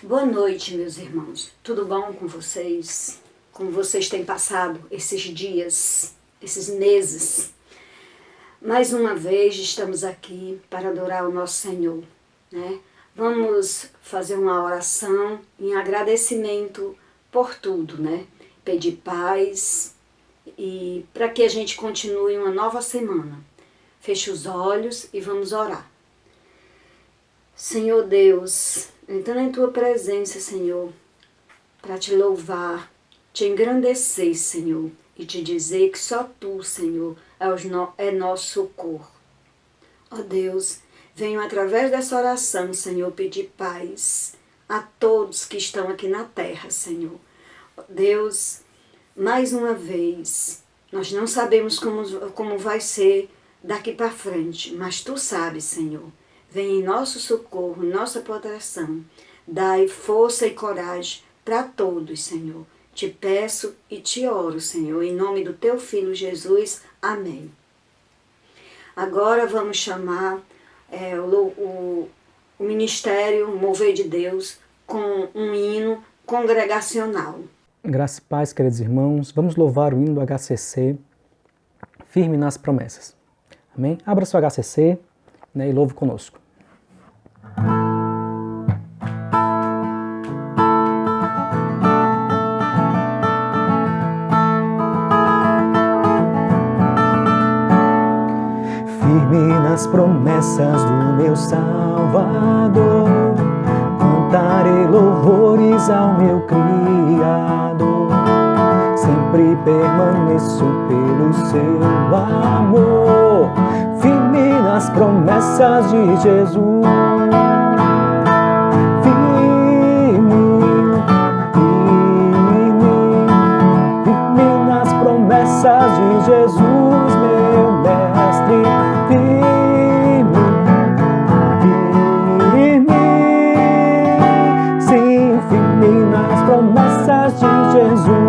Boa noite, meus irmãos. Tudo bom com vocês? Como vocês têm passado esses dias, esses meses? Mais uma vez estamos aqui para adorar o nosso Senhor, né? Vamos fazer uma oração em agradecimento por tudo, né? Pedir paz e para que a gente continue uma nova semana. Feche os olhos e vamos orar. Senhor Deus, entrando em Tua presença, Senhor, para Te louvar, Te engrandecer, Senhor, e Te dizer que só Tu, Senhor, é nosso socorro. Ó Deus, venho através dessa oração, Senhor, pedir paz a todos que estão aqui na terra, Senhor. Ó Deus, mais uma vez, nós não sabemos como vai ser daqui para frente, mas Tu sabes, Senhor. Vem em nosso socorro, nossa proteção. Dai força e coragem para todos, Senhor. Te peço e te oro, Senhor, em nome do Teu Filho Jesus. Amém. Agora vamos chamar o Ministério Mover de Deus com um hino congregacional. Graça e paz, queridos irmãos. Vamos louvar o hino do HCC, firme nas promessas. Amém? Abra seu HCC, e louve conosco. Firme nas promessas do meu Salvador, cantarei louvores ao meu Criador. Sempre permaneço pelo seu amor, firme nas promessas de Jesus. Firme nas promessas de Jesus, meu mestre. Sim, firme nas promessas de Jesus.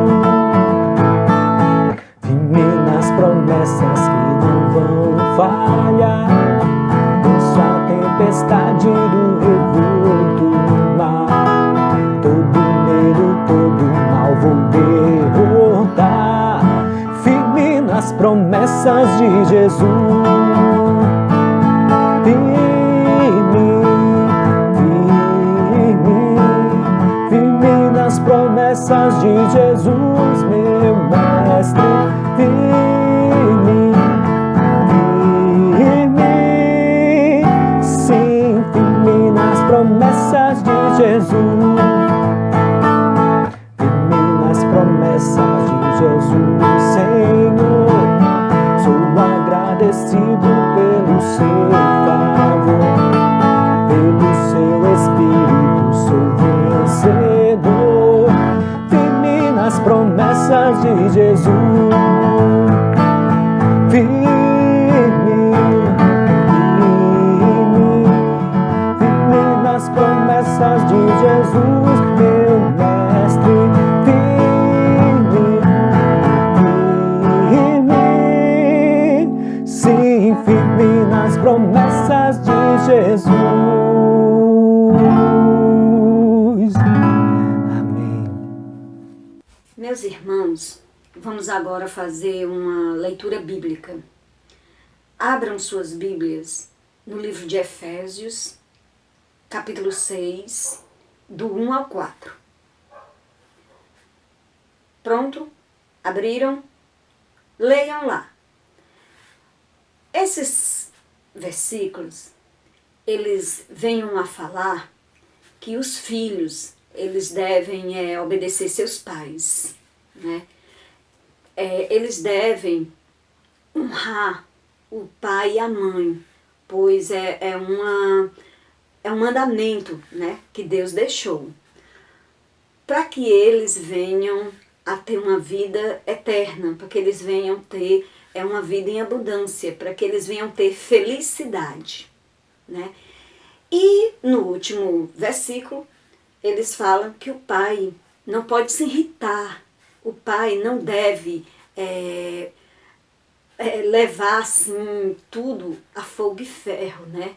Promessas que não vão falhar. Venço a tempestade do revolto do mar. Todo medo, todo mal vou derrotar. Firme nas promessas de Jesus. Firme nas promessas de Jesus, meu mestre. Sim, firme nas promessas de Jesus. Firme nas promessas de Jesus, Senhor. Sou agradecido pelo seu favor, pelo seu Espírito sou vencedor. Firme nas promessas de Jesus. Firme nas promessas de Jesus, meu mestre. Sim, firme nas promessas de Jesus. Amém. Meus irmãos, vamos agora fazer uma leitura bíblica. Abram suas Bíblias no livro de Efésios, capítulo 6, do 1 ao 4. Pronto? Abriram? Leiam lá. Esses versículos, eles venham a falar que os filhos, eles devem obedecer seus pais, né? Eles devem honrar o pai e a mãe, pois é um mandamento, né, que Deus deixou, para que eles venham a ter uma vida eterna, para que eles venham ter uma vida em abundância, para que eles venham ter felicidade, né? E no último versículo, eles falam que o pai não pode se irritar, o pai não deve levar assim tudo a fogo e ferro, né?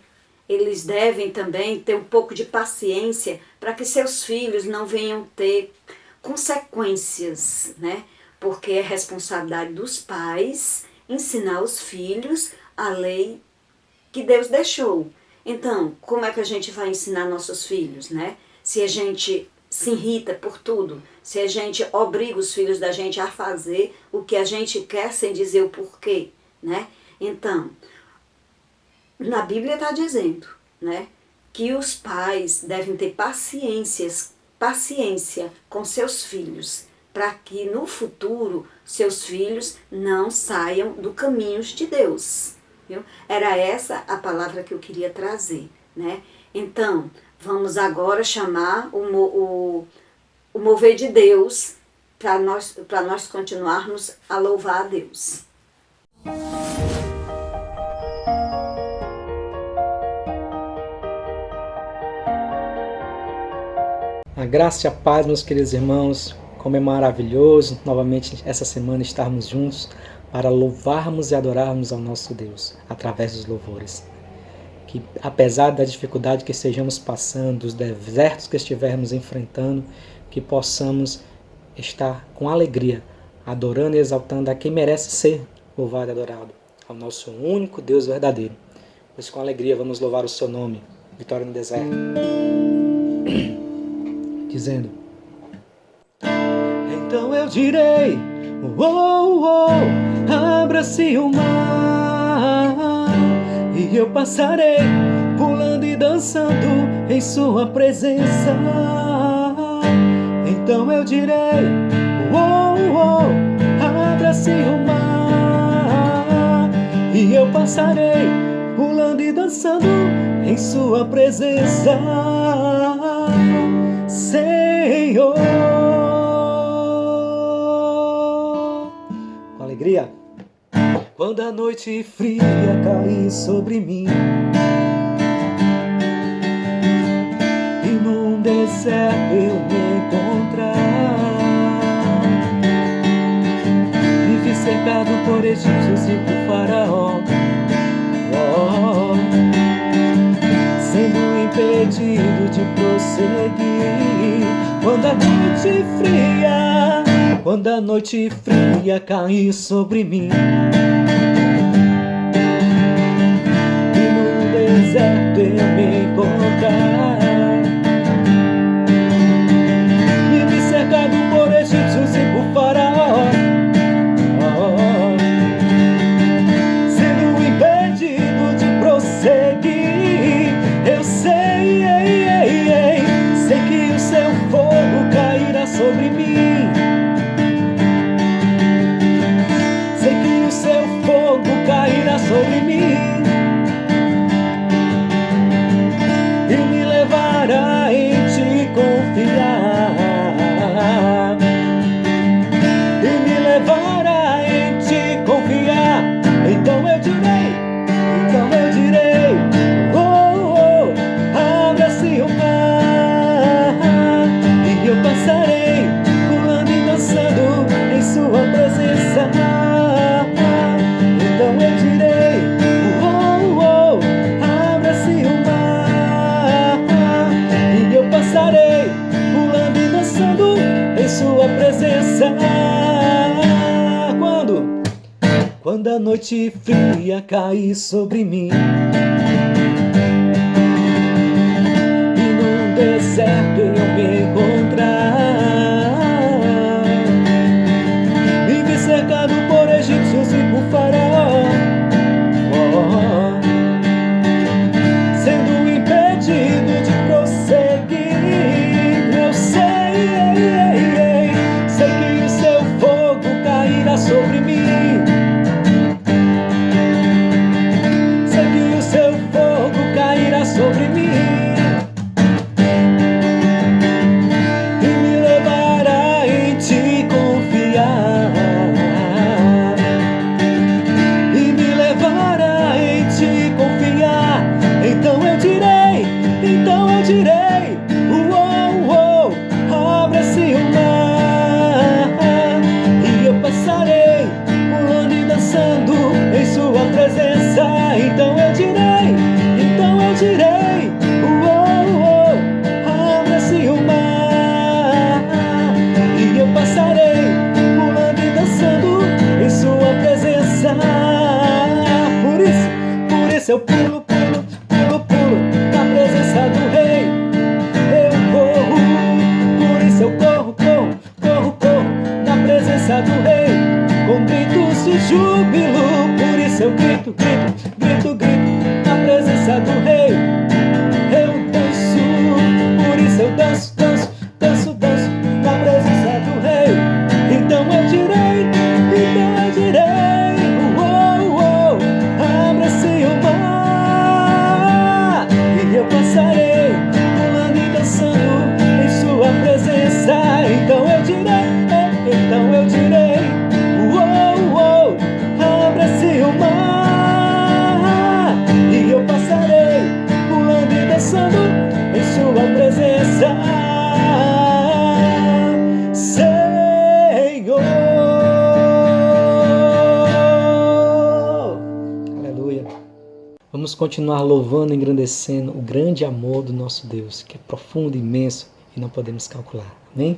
Eles devem também ter um pouco de paciência para que seus filhos não venham ter consequências, né? Porque é responsabilidade dos pais ensinar os filhos a lei que Deus deixou. Então, como é que a gente vai ensinar nossos filhos, né? Se a gente se irrita por tudo, se a gente obriga os filhos da gente a fazer o que a gente quer sem dizer o porquê, né? Então, na Bíblia está dizendo, né, que os pais devem ter paciência com seus filhos, para que no futuro seus filhos não saiam do caminho de Deus. Viu? Era essa a palavra que eu queria trazer, né? Então, vamos agora chamar o mover de Deus para nós continuarmos a louvar a Deus. A graça e a paz, meus queridos irmãos, como é maravilhoso novamente essa semana estarmos juntos para louvarmos e adorarmos ao nosso Deus através dos louvores. Que apesar da dificuldade que estejamos passando, dos desertos que estivermos enfrentando, que possamos estar com alegria, adorando e exaltando a quem merece ser louvado e adorado, ao nosso único Deus verdadeiro. Pois com alegria vamos louvar o seu nome, Vitória no Deserto. Dizendo: então eu direi, abra-se o mar, e eu passarei pulando e dançando em sua presença. Então eu direi, abra-se o mar, e eu passarei pulando e dançando em sua presença, Senhor. Com alegria. Quando a noite fria cair sobre mim e num deserto eu me encontrar, me vi cercado por egípcios e por faraó, sendo impedido de prosseguir. Quando a noite fria cair sobre mim e no deserto eu me encontrar, me vi cercado por egípcios e por faraó, sendo impedido de prosseguir. Eu sei que o seu fogo cairá sobre mim. Sei que o seu fogo cairá sobre mim e me levará em te confiar, e me levará em te confiar. Então eu direi, abra-se o mar, e eu passarei pulando e dançando em sua presença. Então eu direi, abra-se o mar, e eu passarei pulando e dançando em sua presença. Quando a noite fria cair sobre mim e num deserto eu me encontrar, me vi cercado por egípcios e por faraó, sendo impedido de prosseguir. Eu sei que o seu fogo cairá sobre mim. Sei que o seu fogo cairá sobre mim tua presença, Senhor. Aleluia. Vamos continuar louvando e engrandecendo o grande amor do nosso Deus, que é profundo, imenso e não podemos calcular. Amém?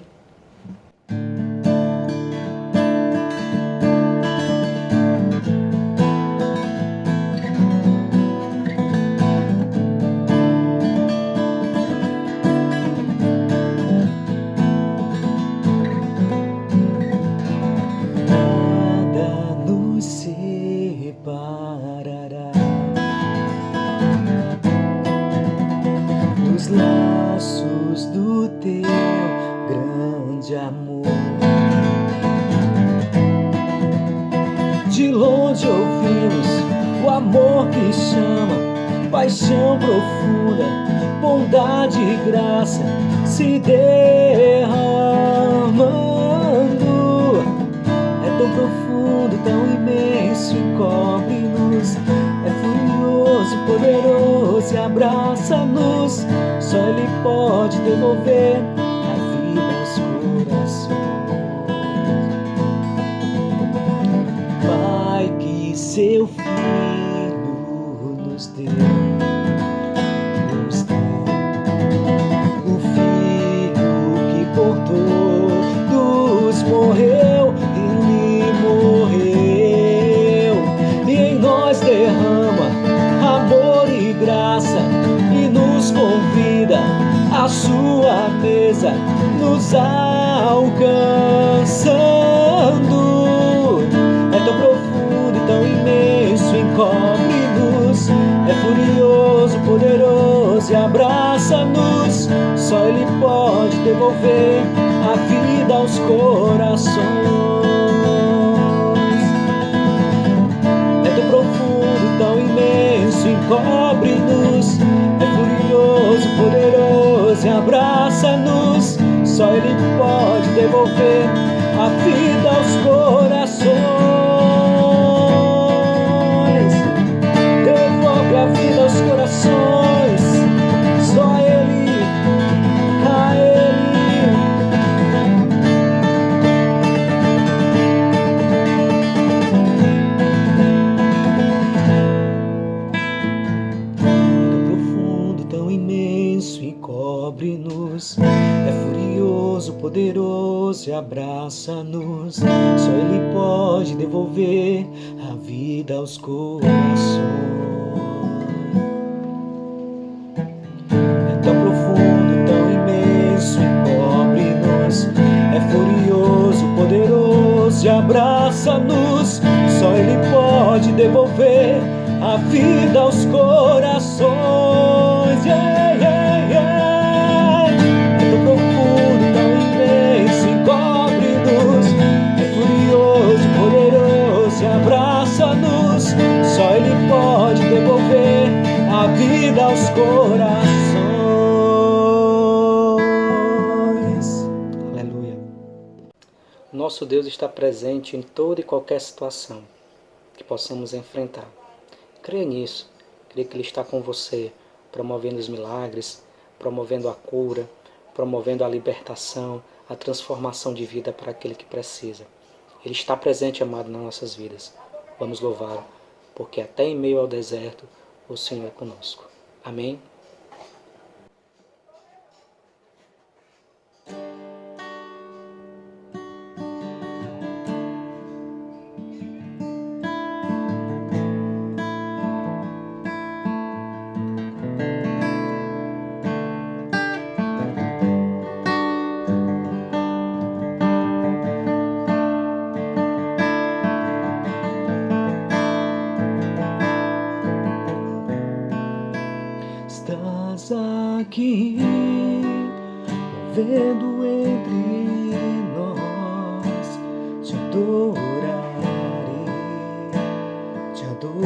Os laços do teu grande amor. De longe ouvimos o amor que chama, paixão profunda, bondade e graça se derramando. É tão profundo, tão imenso, encobre-nos. É furioso, poderoso e abraça-nos. Só Ele pode devolver a vida aos corações. Pai que seu Filho nos deu, o Filho que por todos morreu, Ele morreu e em nós derrama amor e graça e nos convida à sua mesa, nos alcançando. É tão profundo e tão imenso, encobre-nos. É furioso, poderoso e abraça-nos. Só Ele pode devolver a vida aos corações. É tão profundo, tão imenso, encobre-nos. É furioso, poderoso e abraça-nos. Só Ele pode devolver a vida aos corações. Devolve a vida aos corações. Só Ele, a Ele. Encobre-nos, é furioso, poderoso e abraça-nos. Só Ele pode devolver a vida aos corações. É tão profundo, tão imenso, encobre-nos. É furioso, poderoso e abraça-nos. Só Ele pode devolver a vida aos corações. Yeah, yeah, yeah. É tão profundo, tão imenso, encobre-nos. É furioso, poderoso e abraça-nos. Só Ele pode devolver a vida aos corações. Aleluia. Nosso Deus está presente em toda e qualquer situação que possamos enfrentar. Creia nisso, creia que Ele está com você, promovendo os milagres, promovendo a cura, promovendo a libertação, a transformação de vida para aquele que precisa. Ele está presente, amado, nas nossas vidas. Vamos louvá-lo, porque até em meio ao deserto, o Senhor é conosco. Amém? Estás aqui, movendo entre nós. Te adorarei, te adorarei.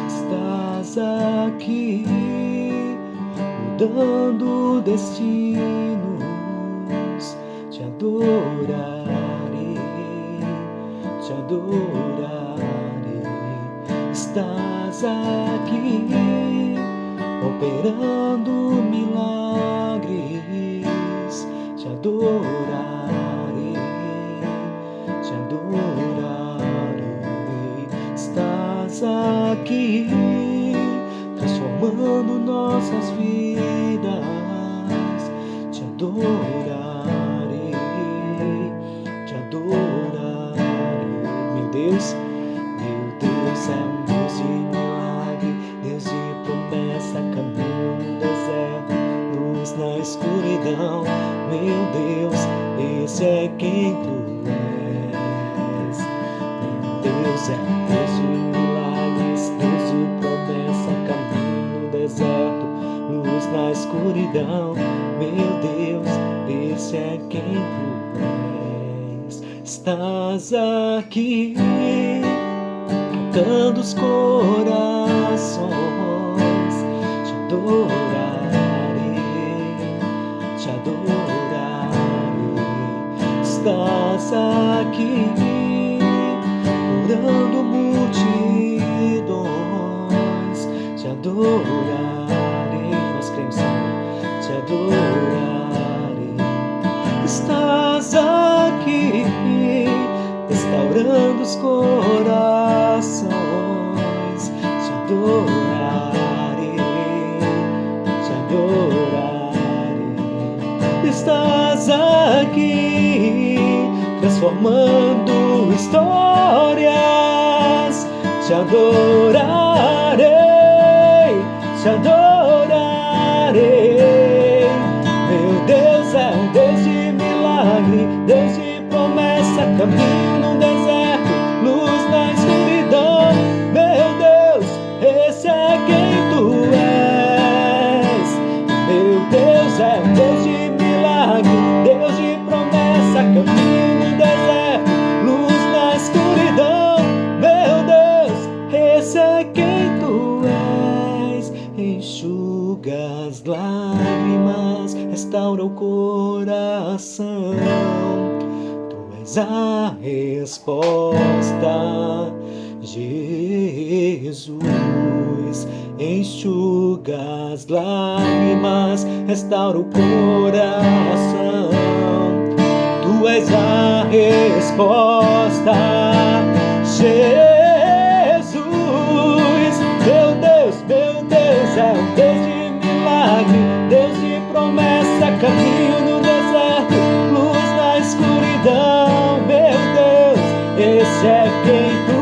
Estás aqui, mudando destinos. Te adorarei, te adorarei. Estás aqui, operando milagres, te adorarei, te adorarei. Estás aqui, transformando nossas vidas, te adorarei, te adorarei. Meu Deus é um Deus de milagre, Deus de promessa, caminho no deserto, luz na escuridão. Meu Deus, esse é quem tu és. Meu Deus é um Deus de milagres, Deus de promessa, caminho no deserto, luz na escuridão. Meu Deus, esse é quem tu és. Estás aqui, tocando os corações, te adorarei, te adorarei. Estás aqui, curando multidões, te adorarei. Nós cremos, Senhor, te adorarei. Estás aqui, restaurando os corações, te adorarei, te adorarei. Estás aqui, transformando histórias, te adorarei, te adorarei. Meu Deus é um Deus de milagre, Deus de promessa, caminho no deserto, luz na escuridão. Meu Deus, esse é quem tu és. Meu Deus é um Deus de milagre, Deus de promessa, caminho no deserto, luz na escuridão. Meu Deus, esse é quem tu és. Enxuga as lágrimas, restaura o coração. A resposta, Jesus, enxuga as lágrimas, restaura o coração. Tu és a resposta, Jesus. Meu Deus é um Deus de milagre, Deus de promessa, caminho no deserto, luz na escuridão. Esse é quem tu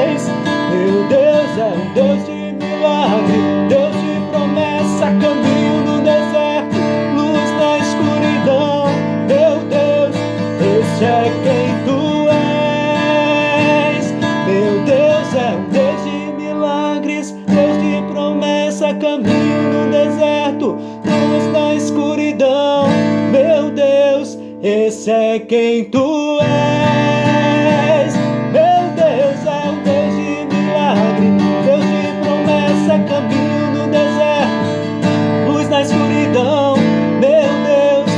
és. Meu Deus é um Deus de milagre, Deus de promessa, caminho no deserto, luz na escuridão. Meu Deus, esse é quem tu és. Meu Deus é um Deus de milagres, Deus de promessa, caminho no deserto, luz na escuridão. Meu Deus, esse é quem tu és. Meu Deus é um Deus de milagre, Deus de promessa, caminho no deserto, luz na escuridão. Meu Deus,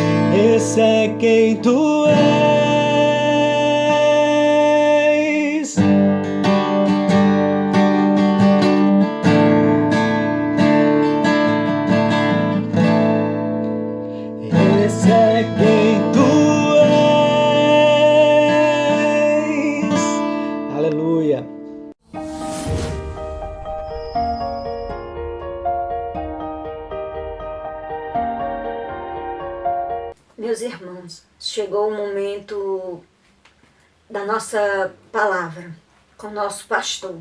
esse é quem tu és. Esse é quem tu és. Aleluia. Meus irmãos, chegou o momento da nossa palavra com o nosso pastor.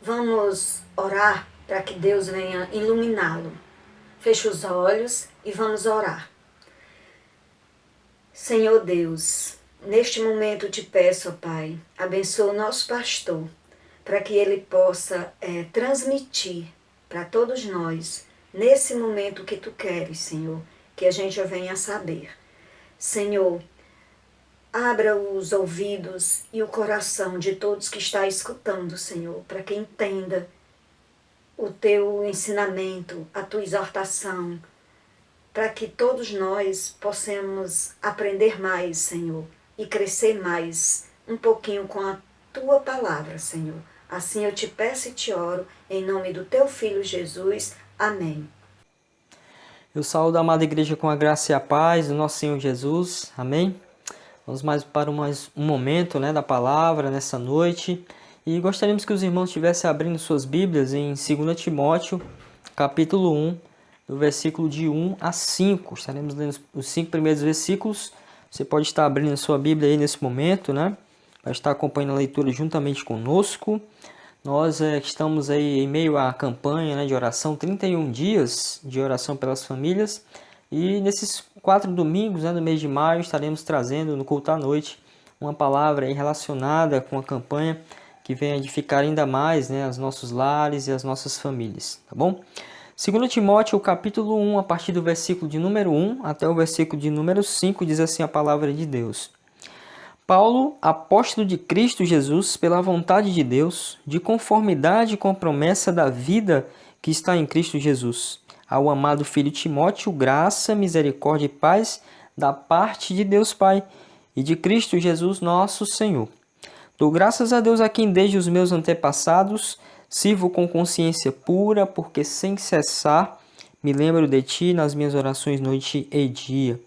Vamos orar para que Deus venha iluminá-lo. Feche os olhos e vamos orar. Senhor Deus, neste momento eu te peço, ó Pai, abençoa o nosso pastor, para que ele possa transmitir para todos nós, nesse momento que tu queres, Senhor, que a gente venha a saber. Senhor, abra os ouvidos e o coração de todos que está escutando, Senhor, para que entenda o teu ensinamento, a tua exortação, para que todos nós possamos aprender mais, Senhor, e crescer mais um pouquinho com a tua palavra, Senhor. Assim eu te peço e te oro, em nome do teu Filho Jesus. Amém. Eu saúdo a amada igreja com a graça e a paz do nosso Senhor Jesus. Amém? Vamos para mais um momento, da palavra nessa noite. E gostaríamos que os irmãos estivessem abrindo suas Bíblias em 2 Timóteo, capítulo 1, do versículo de 1 a 5. Estaremos lendo os 5 primeiros versículos. Você pode estar abrindo a sua Bíblia aí nesse momento, Vai estar acompanhando a leitura juntamente conosco. Nós estamos aí em meio à campanha de oração, 31 dias de oração pelas famílias. E nesses 4 domingos do mês de maio estaremos trazendo no culto à noite uma palavra aí relacionada com a campanha que vem edificar ainda mais os nossos lares e as nossas famílias, tá bom? 2 Timóteo, capítulo 1, a partir do versículo de número 1 até o versículo de número 5, diz assim a palavra de Deus. Paulo, apóstolo de Cristo Jesus, pela vontade de Deus, de conformidade com a promessa da vida que está em Cristo Jesus, ao amado filho Timóteo, graça, misericórdia e paz da parte de Deus Pai e de Cristo Jesus nosso Senhor. Dou graças a Deus a quem desde os meus antepassados sirvo com consciência pura, porque sem cessar me lembro de ti nas minhas orações noite e dia.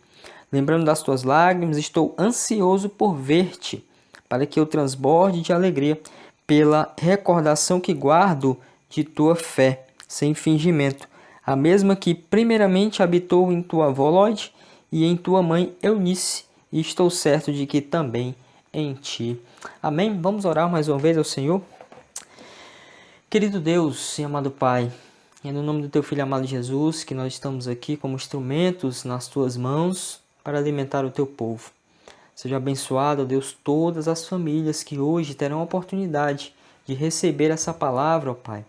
Lembrando das tuas lágrimas, estou ansioso por ver-te, para que eu transborde de alegria pela recordação que guardo de tua fé, sem fingimento, a mesma que primeiramente habitou em tua avó Lóide e em tua mãe Eunice, e estou certo de que também em ti. Amém? Vamos orar mais uma vez ao Senhor? Querido Deus e amado Pai, é no nome do teu Filho amado Jesus que nós estamos aqui como instrumentos nas tuas mãos para alimentar o teu povo. Seja abençoado, ó Deus, todas as famílias que hoje terão a oportunidade de receber essa palavra, ó Pai,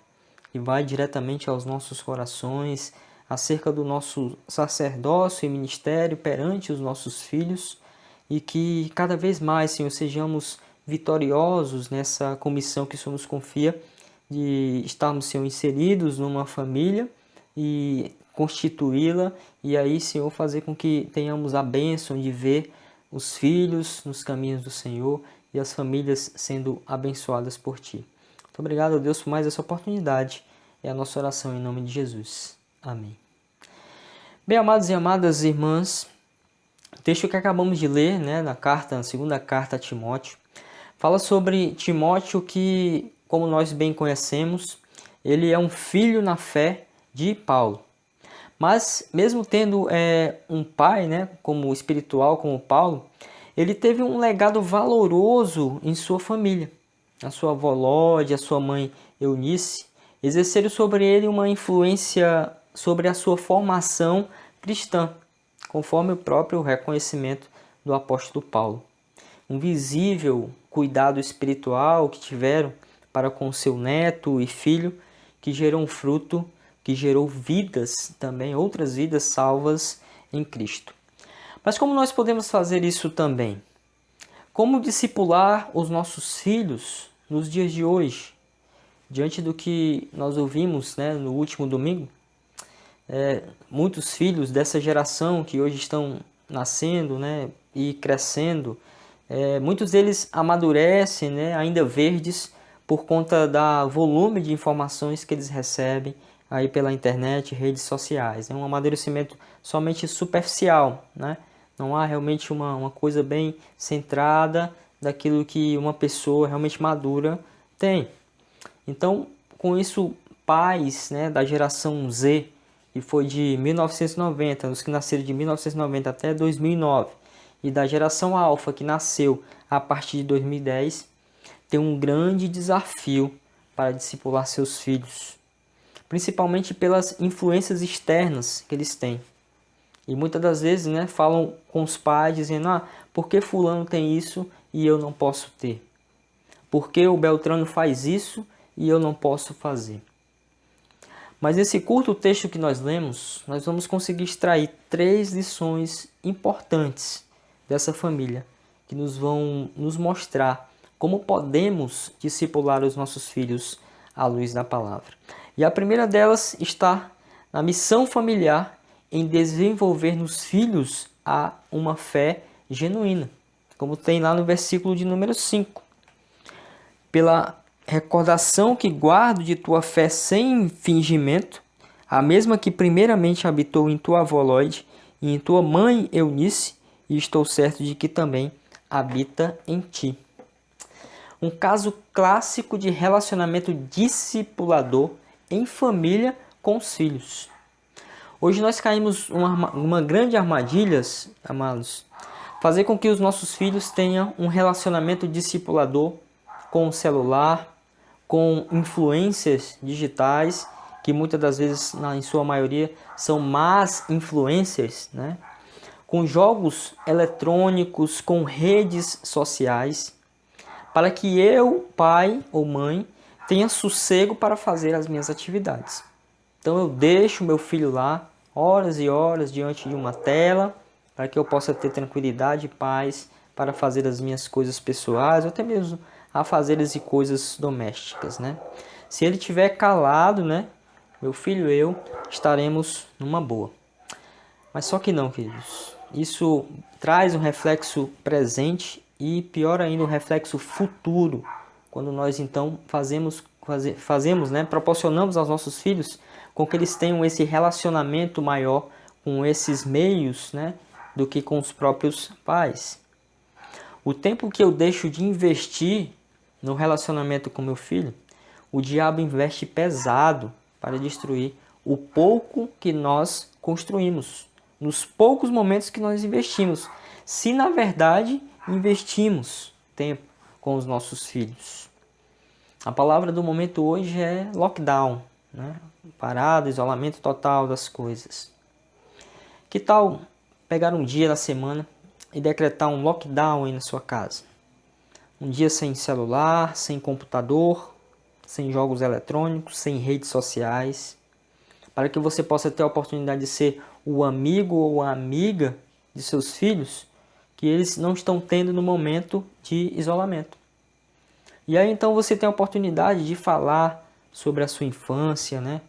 que vai diretamente aos nossos corações, acerca do nosso sacerdócio e ministério perante os nossos filhos, e que cada vez mais, Senhor, sejamos vitoriosos nessa comissão que o Senhor nos confia, de estarmos, Senhor, inseridos numa família e constituí-la, e aí, Senhor, fazer com que tenhamos a bênção de ver os filhos nos caminhos do Senhor e as famílias sendo abençoadas por Ti. Muito obrigado, Deus, por mais essa oportunidade. É a nossa oração em nome de Jesus. Amém. Bem, amados e amadas irmãs, o texto que acabamos de ler, na segunda carta a Timóteo, fala sobre Timóteo que, como nós bem conhecemos, ele é um filho na fé de Paulo. Mas, mesmo tendo um pai, como espiritual, como Paulo, ele teve um legado valoroso em sua família. A sua avó Lóide, a sua mãe Eunice, exerceram sobre ele uma influência sobre a sua formação cristã, conforme o próprio reconhecimento do apóstolo Paulo. Um visível cuidado espiritual que tiveram para com seu neto e filho, que gerou um fruto, que gerou vidas também, outras vidas salvas em Cristo. Mas como nós podemos fazer isso também? Como discipular os nossos filhos nos dias de hoje? Diante do que nós ouvimos no último domingo, muitos filhos dessa geração que hoje estão nascendo e crescendo, muitos deles amadurecem ainda verdes por conta do volume de informações que eles recebem aí pela internet, redes sociais. É um amadurecimento somente superficial, Não há realmente uma coisa bem centrada daquilo que uma pessoa realmente madura tem. Então, com isso, pais da geração Z, que foi de 1990, os que nasceram de 1990 até 2009, e da geração Alpha, que nasceu a partir de 2010, tem um grande desafio para discipular seus filhos, principalmente pelas influências externas que eles têm. E muitas das vezes falam com os pais dizendo, por que fulano tem isso e eu não posso ter? Por que o Beltrano faz isso e eu não posso fazer? Mas nesse curto texto que nós lemos, nós vamos conseguir extrair 3 lições importantes dessa família, que nos vão nos mostrar como podemos discipular os nossos filhos à luz da palavra. E a primeira delas está na missão familiar em desenvolver nos filhos uma fé genuína, como tem lá no versículo de número 5. Pela recordação que guardo de tua fé sem fingimento, a mesma que primeiramente habitou em tua avó Lóide e em tua mãe Eunice, e estou certo de que também habita em ti. Um caso clássico de relacionamento discipulador em família com os filhos. Hoje nós caímos uma grande armadilha, amados, fazer com que os nossos filhos tenham um relacionamento discipulador com o celular, com influências digitais, que muitas das vezes, em sua maioria, são más influências, né? Com jogos eletrônicos, com redes sociais, para que eu, pai ou mãe, tenha sossego para fazer as minhas atividades. Então eu deixo meu filho lá, horas e horas diante de uma tela, para que eu possa ter tranquilidade e paz para fazer as minhas coisas pessoais, ou até mesmo a fazer as coisas domésticas, né? Se ele estiver calado, né, meu filho e eu estaremos numa boa. Mas só que não, queridos. Isso traz um reflexo presente e, pior ainda, um reflexo futuro, quando nós então fazemos, né, proporcionamos aos nossos filhos com que eles tenham esse relacionamento maior com esses meios, né, do que com os próprios pais. O tempo que eu deixo de investir no relacionamento com meu filho, o diabo investe pesado para destruir o pouco que nós construímos, nos poucos momentos que nós investimos, se na verdade investimos tempo com os nossos filhos. A palavra do momento hoje é lockdown, né? Parada, isolamento total das coisas. Que tal pegar um dia da semana e decretar um lockdown aí na sua casa? Um dia sem celular, sem computador, sem jogos eletrônicos, sem redes sociais, para que você possa ter a oportunidade de ser o amigo ou a amiga de seus filhos que eles não estão tendo no momento de isolamento. E aí então você tem a oportunidade de falar sobre a sua infância, né?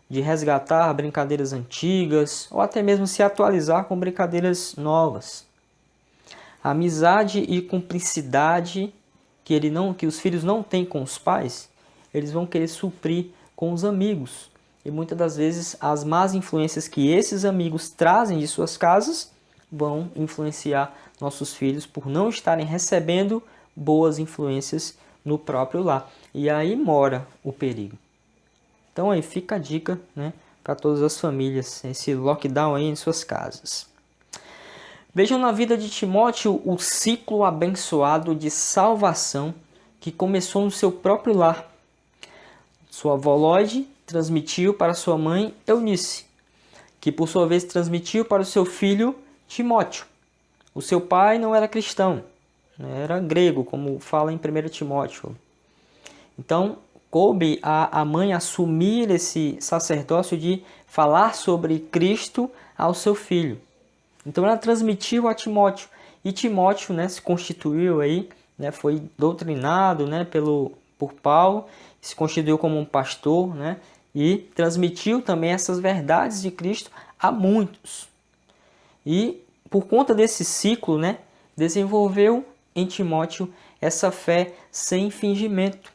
De resgatar brincadeiras antigas ou até mesmo se atualizar com brincadeiras novas. A amizade e cumplicidade que os filhos não têm com os pais, eles vão querer suprir com os amigos. E muitas das vezes as más influências que esses amigos trazem de suas casas vão influenciar nossos filhos por não estarem recebendo boas influências no próprio lar. E aí mora o perigo. Então aí fica a dica, né, para todas as famílias, esse lockdown aí em suas casas. Vejam na vida de Timóteo o ciclo abençoado de salvação que começou no seu próprio lar. Sua avó Lóide transmitiu para sua mãe Eunice, que por sua vez transmitiu para o seu filho Timóteo. O seu pai não era cristão, era grego, como fala em 1 Timóteo. Então, coube a mãe assumir esse sacerdócio de falar sobre Cristo ao seu filho. Então ela transmitiu a Timóteo. E Timóteo, né, se constituiu aí, né, foi doutrinado, né, por Paulo, se constituiu como um pastor, né, e transmitiu também essas verdades de Cristo a muitos. E por conta desse ciclo, né, desenvolveu em Timóteo essa fé sem fingimento,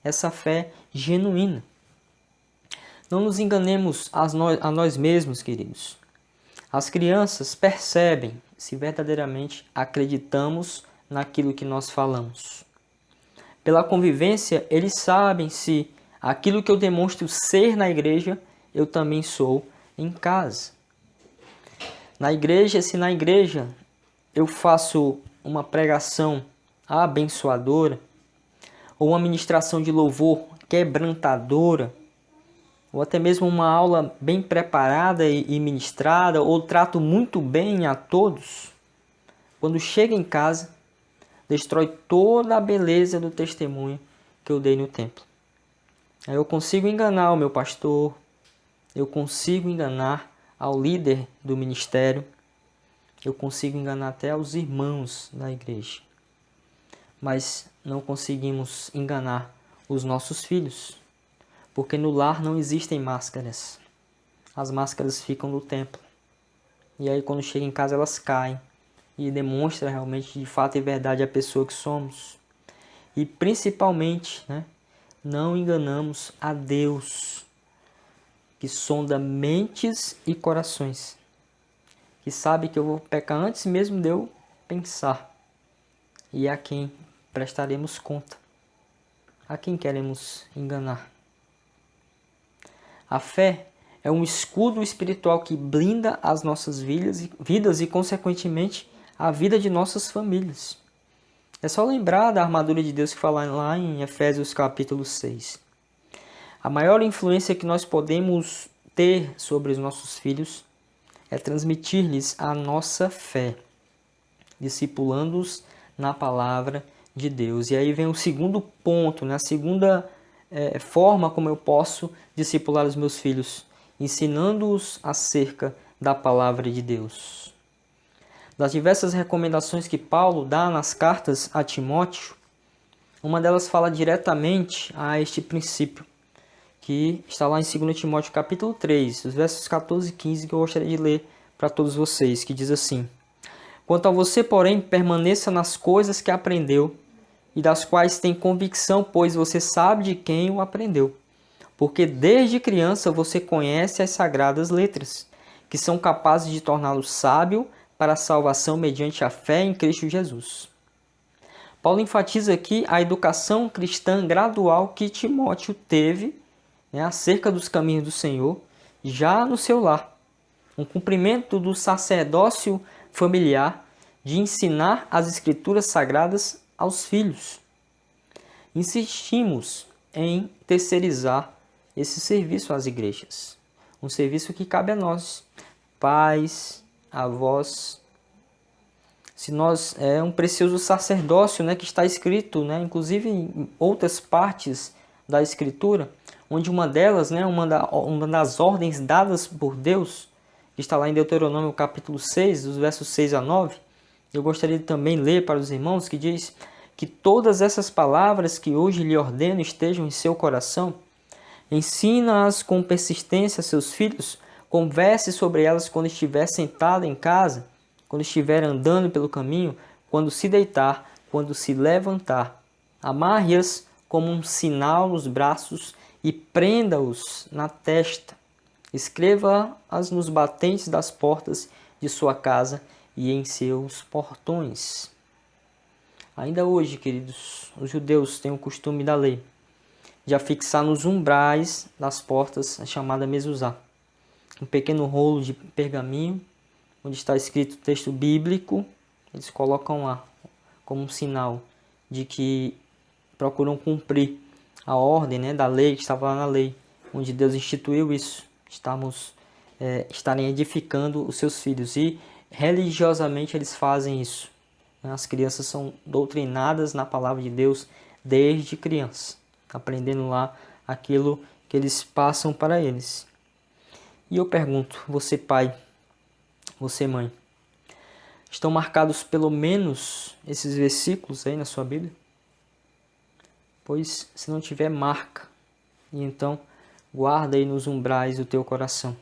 essa fé genuína. Não nos enganemos a nós mesmos, queridos. As crianças percebem se verdadeiramente acreditamos naquilo que nós falamos. Pela convivência, eles sabem se aquilo que eu demonstro ser na igreja, eu também sou em casa. Se na igreja eu faço uma pregação abençoadora, ou uma ministração de louvor quebrantadora, ou até mesmo uma aula bem preparada e ministrada, ou trato muito bem a todos, quando chega em casa, destrói toda a beleza do testemunho que eu dei no templo. Aí eu consigo enganar o meu pastor, eu consigo enganar ao líder do ministério, eu consigo enganar até aos irmãos da igreja. Mas não conseguimos enganar os nossos filhos, porque no lar não existem máscaras. As máscaras ficam no templo. E aí quando chega em casa elas caem e demonstra realmente de fato e verdade a pessoa que somos. E principalmente, né, não enganamos a Deus, que sonda mentes e corações, que sabe que eu vou pecar antes mesmo de eu pensar, e a quem prestaremos conta, a quem queremos enganar. A fé é um escudo espiritual que blinda as nossas vidas e, consequentemente, a vida de nossas famílias. É só lembrar da armadura de Deus que fala lá em Efésios capítulo 6. A maior influência que nós podemos ter sobre os nossos filhos é transmitir-lhes a nossa fé, discipulando-os na palavra de Deus. E aí vem o segundo ponto, a segunda forma como eu posso discipular os meus filhos, ensinando-os acerca da palavra de Deus. Das diversas recomendações que Paulo dá nas cartas a Timóteo, uma delas fala diretamente a este princípio, que está lá em 2 Timóteo capítulo 3, os versos 14 e 15, que eu gostaria de ler para todos vocês, que diz assim: Quanto a você, porém, permaneça nas coisas que aprendeu e das quais tem convicção, pois você sabe de quem o aprendeu. Porque desde criança você conhece as sagradas letras, que são capazes de torná-lo sábio para a salvação mediante a fé em Cristo Jesus. Paulo enfatiza aqui a educação cristã gradual que Timóteo teve acerca dos caminhos do Senhor, já no seu lar. Um cumprimento do sacerdócio familiar de ensinar as Escrituras Sagradas aos filhos. Insistimos em terceirizar esse serviço às igrejas. Um serviço que cabe a nós, pais, avós. Se nós é um precioso sacerdócio, que está escrito, inclusive em outras partes da Escritura, onde uma delas, uma das ordens dadas por Deus, que está lá em Deuteronômio capítulo 6, dos versos 6 a 9, eu gostaria de também ler para os irmãos, que diz que todas essas palavras que hoje lhe ordeno estejam em seu coração. Ensina-as com persistência a seus filhos, converse sobre elas quando estiver sentado em casa, quando estiver andando pelo caminho, quando se deitar, quando se levantar. Amarre-as como um sinal nos braços e prenda-os na testa. Escreva-as nos batentes das portas de sua casa e em seus portões. Ainda hoje, queridos, os judeus têm o costume da lei de afixar nos umbrais das portas a chamada mezuzá, um pequeno rolo de pergaminho onde está escrito texto bíblico. Eles colocam lá como um sinal de que procuram cumprir a ordem da lei que estava lá na lei, onde Deus instituiu isso, estarem edificando os seus filhos, e religiosamente eles fazem isso. As crianças são doutrinadas na palavra de Deus desde criança, aprendendo lá aquilo que eles passam para eles. E eu pergunto, você pai, você mãe, estão marcados pelo menos esses versículos aí na sua Bíblia? Pois se não tiver, marca, e então guarda aí nos umbrais do teu coração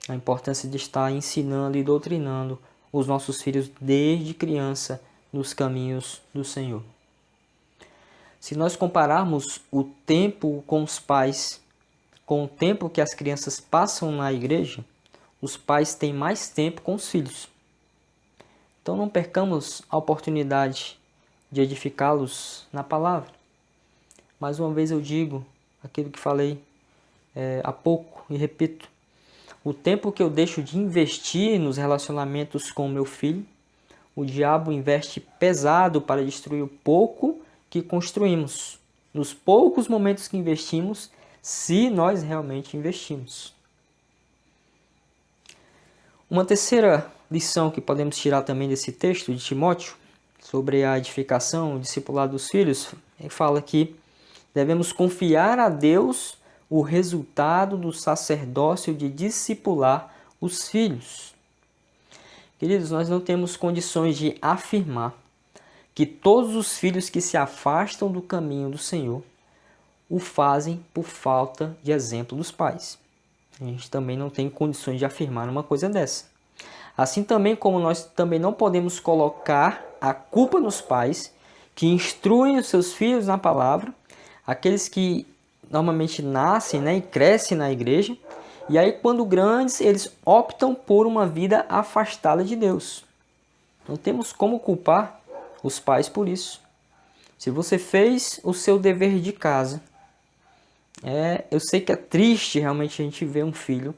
a importância de estar ensinando e doutrinando os nossos filhos desde criança nos caminhos do Senhor. Se nós compararmos o tempo com os pais com o tempo que as crianças passam na igreja, os pais têm mais tempo com os filhos. Então não percamos a oportunidade de edificá-los na palavra. Mais uma vez eu digo aquilo que falei há pouco e repito: o tempo que eu deixo de investir nos relacionamentos com o meu filho, o diabo investe pesado para destruir o pouco que construímos, nos poucos momentos que investimos, se nós realmente investimos. Uma terceira lição que podemos tirar também desse texto de Timóteo, sobre a edificação, o discipulado dos filhos, fala que devemos confiar a Deus o resultado do sacerdócio de discipular os filhos. Queridos, nós não temos condições de afirmar que todos os filhos que se afastam do caminho do Senhor o fazem por falta de exemplo dos pais. A gente também não tem condições de afirmar uma coisa dessa. Assim também como nós também não podemos colocar a culpa nos pais que instruem os seus filhos na palavra, aqueles que normalmente nascem, né, e crescem na igreja, e aí quando grandes eles optam por uma vida afastada de Deus. Não temos como culpar os pais por isso. Se você fez o seu dever de casa, eu sei que é triste realmente a gente ver um filho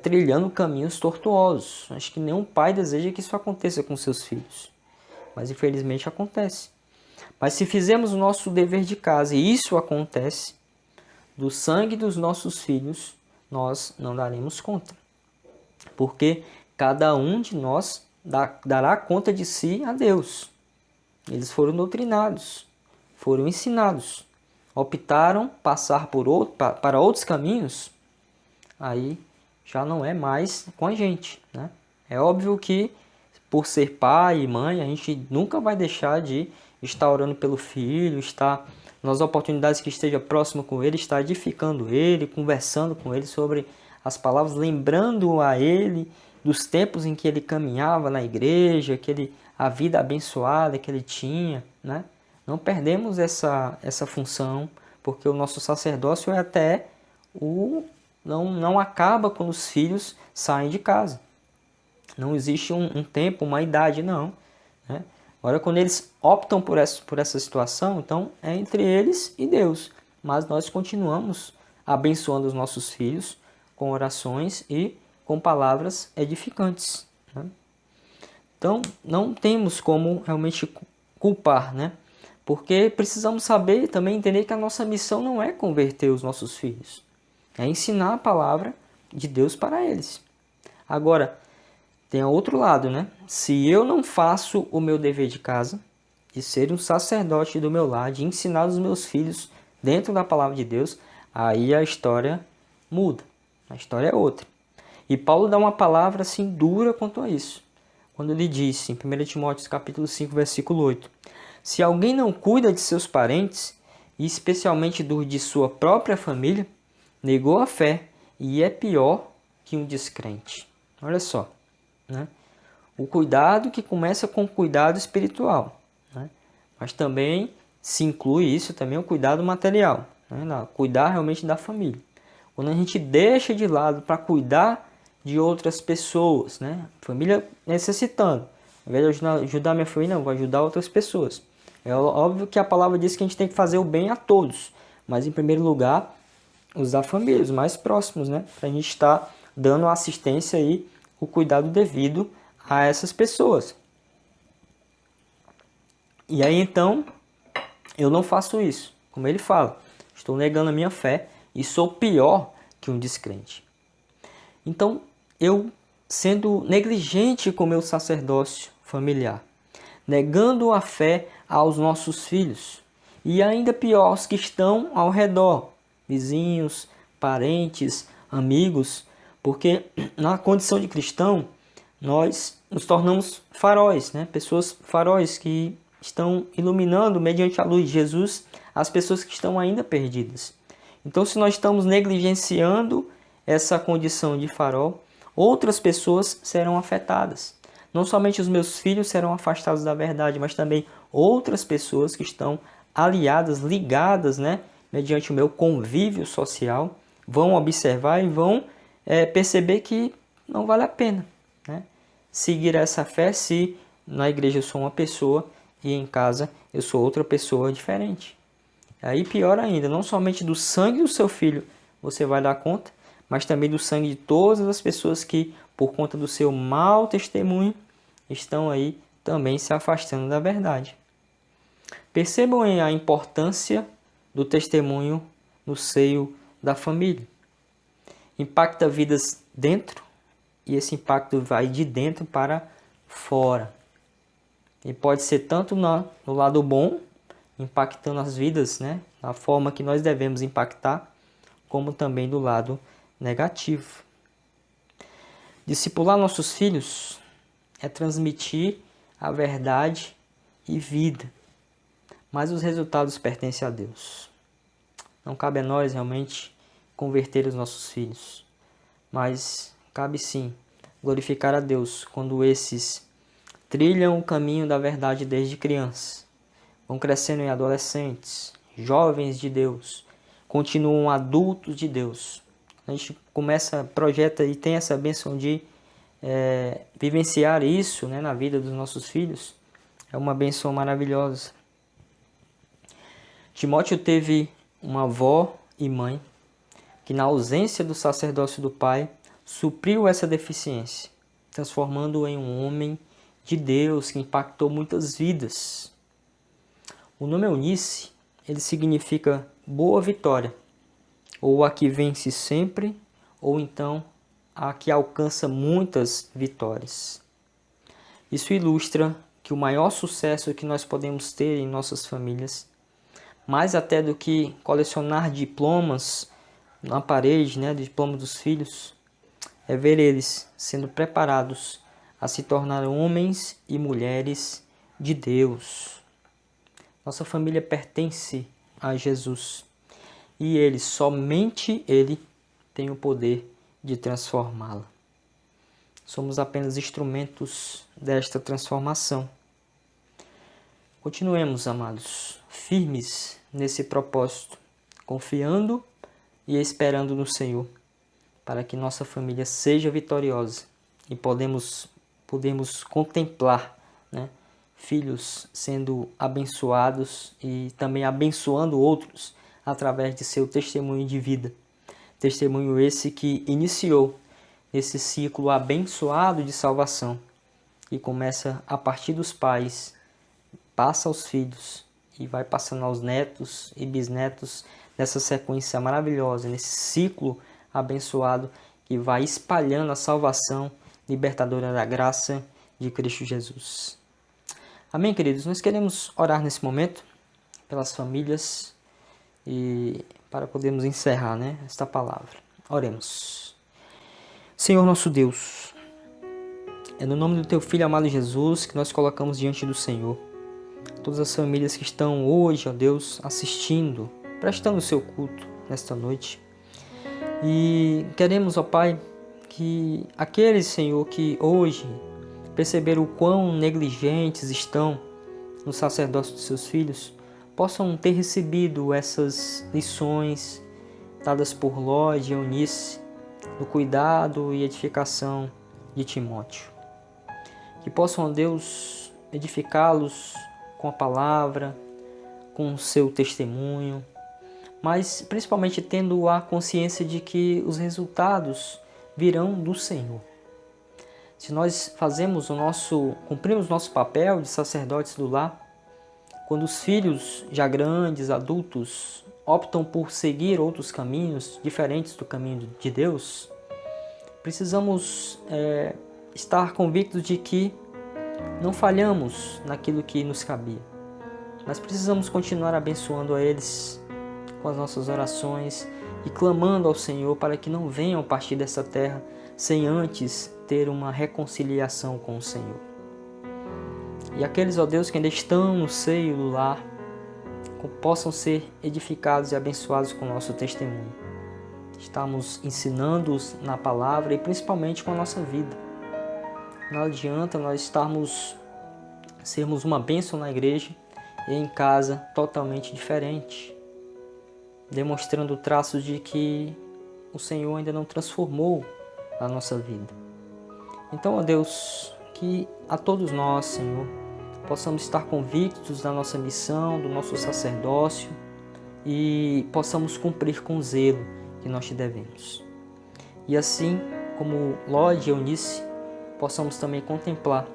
trilhando caminhos tortuosos. Acho que nenhum pai deseja que isso aconteça com seus filhos, mas infelizmente acontece. Mas se fizermos o nosso dever de casa e isso acontece, do sangue dos nossos filhos, nós não daremos conta. Porque cada um de nós dará conta de si a Deus. Eles foram doutrinados, foram ensinados, optaram passar para outros caminhos, aí já não é mais com a gente, né? É óbvio que por ser pai e mãe, a gente nunca vai deixar de estar orando pelo filho, estar nas oportunidades que esteja próximo com ele, estar edificando ele, conversando com ele sobre as palavras, lembrando a ele dos tempos em que ele caminhava na igreja, a vida abençoada que ele tinha, né? Não perdemos essa função, porque o nosso sacerdócio é até não acaba quando os filhos saem de casa. Não existe um tempo, uma idade, não, né? Agora, quando eles optam por essa situação, então é entre eles e Deus. Mas nós continuamos abençoando os nossos filhos com orações e com palavras edificantes, né? Então, não temos como realmente culpar, né? Porque precisamos saber e também entender que a nossa missão não é converter os nossos filhos. É ensinar a palavra de Deus para eles. Agora, tem outro lado, né? Se eu não faço o meu dever de casa, de ser um sacerdote do meu lar, de ensinar os meus filhos dentro da palavra de Deus, aí a história muda. A história é outra. E Paulo dá uma palavra assim dura quanto a isso. Quando ele disse em 1 Timóteo capítulo 5, versículo 8: se alguém não cuida de seus parentes, e especialmente dos de sua própria família, negou a fé e é pior que um descrente. Olha só, né? O cuidado que começa com o cuidado espiritual, né? Mas também se inclui isso também o cuidado material, né? Cuidar realmente da família. Quando a gente deixa de lado para cuidar de outras pessoas, né? Família necessitando, ao invés de ajudar minha família, não, vou ajudar outras pessoas. É óbvio que a palavra diz que a gente tem que fazer o bem a todos, mas em primeiro lugar os da família, os mais próximos, né? Para a gente estar dando a assistência e o cuidado devido a essas pessoas. E aí então, eu não faço isso. Como ele fala, estou negando a minha fé e sou pior que um descrente. Então, eu sendo negligente com o meu sacerdócio familiar, negando a fé aos nossos filhos, e ainda pior, os que estão ao redor, vizinhos, parentes, amigos, porque na condição de cristão, nós nos tornamos faróis, né? Pessoas faróis que estão iluminando, mediante a luz de Jesus, as pessoas que estão ainda perdidas. Então, se nós estamos negligenciando essa condição de farol, outras pessoas serão afetadas. Não somente os meus filhos serão afastados da verdade, mas também outras pessoas que estão aliadas, ligadas, né, mediante o meu convívio social, vão observar e vão perceber que não vale a pena, né, seguir essa fé se na igreja eu sou uma pessoa e em casa eu sou outra pessoa diferente. Aí pior ainda, não somente do sangue do seu filho você vai dar conta, mas também do sangue de todas as pessoas que, por conta do seu mau testemunho, estão aí também se afastando da verdade. Percebam aí a importância do testemunho no seio da família. Impacta vidas dentro e esse impacto vai de dentro para fora. E pode ser tanto no lado bom, impactando as vidas, né, da forma que nós devemos impactar, como também do lado negativo. Discipular nossos filhos é transmitir a verdade e vida, mas os resultados pertencem a Deus. Não cabe a nós realmente converter os nossos filhos, mas cabe sim glorificar a Deus quando esses trilham o caminho da verdade desde criança, vão crescendo em adolescentes, jovens de Deus, continuam adultos de Deus. A gente começa, projeta e tem essa bênção de vivenciar isso, né, na vida dos nossos filhos. É uma bênção maravilhosa. Timóteo teve uma avó e mãe que, na ausência do sacerdócio do pai, supriu essa deficiência, transformando-o em um homem de Deus que impactou muitas vidas. O nome Eunice, ele significa boa vitória, ou a que vence sempre, ou então a que alcança muitas vitórias. Isso ilustra que o maior sucesso que nós podemos ter em nossas famílias, mais até do que colecionar diplomas na parede, né, diploma dos filhos, é ver eles sendo preparados a se tornar homens e mulheres de Deus. Nossa família pertence a Jesus e Ele, somente Ele, tem o poder de transformá-la. Somos apenas instrumentos desta transformação. Continuemos, amados, firmes nesse propósito, confiando e esperando no Senhor, para que nossa família seja vitoriosa e podemos contemplar, né, filhos sendo abençoados e também abençoando outros através de seu testemunho de vida. Testemunho esse que iniciou esse ciclo abençoado de salvação, que começa a partir dos pais, passa aos filhos e vai passando aos netos e bisnetos, nessa sequência maravilhosa, nesse ciclo abençoado que vai espalhando a salvação libertadora da graça de Cristo Jesus. Amém, queridos? Nós queremos orar nesse momento pelas famílias e para podermos encerrar, né, esta palavra. Oremos. Senhor nosso Deus, é no nome do Teu Filho amado Jesus que nós colocamos diante do Senhor todas as famílias que estão hoje, ó Deus, assistindo, prestando o Seu culto nesta noite. E queremos, ó Pai, que aqueles, Senhor, que hoje perceberam o quão negligentes estão no sacerdócio dos seus filhos, possam ter recebido essas lições dadas por Lorde e Eunice, no cuidado e edificação de Timóteo. Que possam, ó Deus, edificá-los com a palavra, com o seu testemunho, mas principalmente tendo a consciência de que os resultados virão do Senhor. Se nós cumprimos o nosso papel de sacerdotes do lar, quando os filhos já grandes, adultos, optam por seguir outros caminhos diferentes do caminho de Deus, precisamos estar convictos de que não falhamos naquilo que nos cabia, mas precisamos continuar abençoando a eles com as nossas orações e clamando ao Senhor para que não venham partir dessa terra sem antes ter uma reconciliação com o Senhor. E aqueles, ó Deus, que ainda estão no seio do lar, possam ser edificados e abençoados com o nosso testemunho. Estamos ensinando-os na palavra e principalmente com a nossa vida. Não adianta nós sermos uma bênção na igreja e em casa totalmente diferente, demonstrando traços de que o Senhor ainda não transformou a nossa vida. Então, ó Deus, que a todos nós, Senhor, possamos estar convictos da nossa missão, do nosso sacerdócio e possamos cumprir com zelo que nós te devemos. E assim como Lorde e Eunice, possamos também contemplar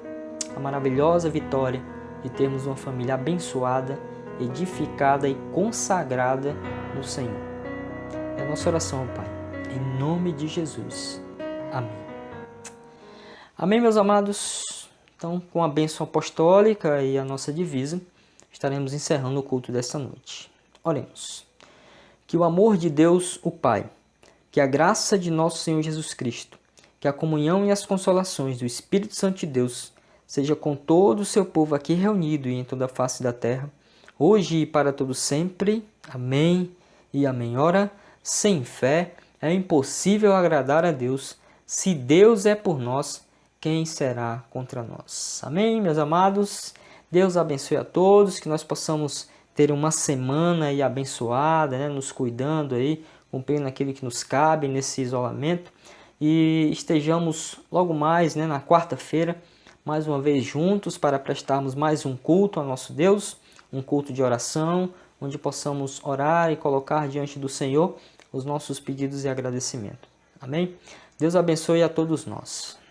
a maravilhosa vitória de termos uma família abençoada, edificada e consagrada no Senhor. É a nossa oração, Pai, em nome de Jesus. Amém. Amém, meus amados? Então, com a bênção apostólica e a nossa divisa, estaremos encerrando o culto desta noite. Oremos. Que o amor de Deus, o Pai, que a graça de nosso Senhor Jesus Cristo, que a comunhão e as consolações do Espírito Santo de Deus seja com todo o seu povo aqui reunido e em toda a face da terra, hoje e para todo sempre. Amém e amém. Ora, sem fé é impossível agradar a Deus. Se Deus é por nós, quem será contra nós? Amém, meus amados? Deus abençoe a todos, que nós possamos terem uma semana aí abençoada, né? Nos cuidando aí, cumprindo aquilo que nos cabe nesse isolamento. E estejamos logo mais, né, na quarta-feira, mais uma vez juntos para prestarmos mais um culto ao nosso Deus, um culto de oração, onde possamos orar e colocar diante do Senhor os nossos pedidos e agradecimento. Amém? Deus abençoe a todos nós.